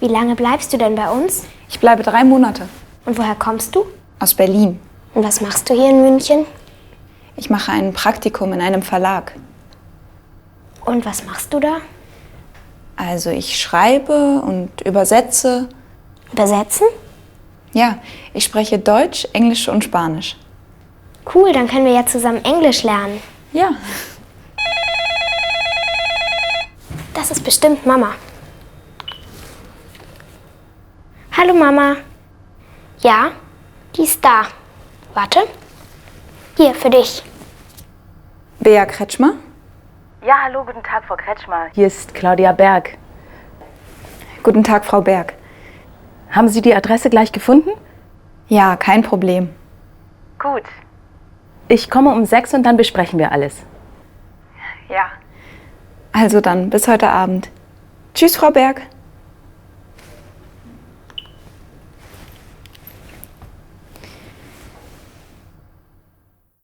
Wie lange bleibst du denn bei uns? Ich bleibe 3 Monate. Und woher kommst du? Aus Berlin. Und was machst du hier in München? Ich mache ein Praktikum in einem Verlag. Und was machst du da? Also ich schreibe und übersetze. Übersetzen? Ja, ich spreche Deutsch, Englisch und Spanisch. Cool, dann können wir ja zusammen Englisch lernen. Ja. Das ist bestimmt Mama. Hallo Mama. Ja, die ist da. Warte. Hier, für dich. Bea Kretschmer? Ja, hallo, guten Tag, Frau Kretschmer. Hier ist Claudia Berg. Guten Tag, Frau Berg. Haben Sie die Adresse gleich gefunden? Ja, kein Problem. Gut. Ich komme um 6 und dann besprechen wir alles. Ja. Also dann, bis heute Abend. Tschüss, Frau Berg.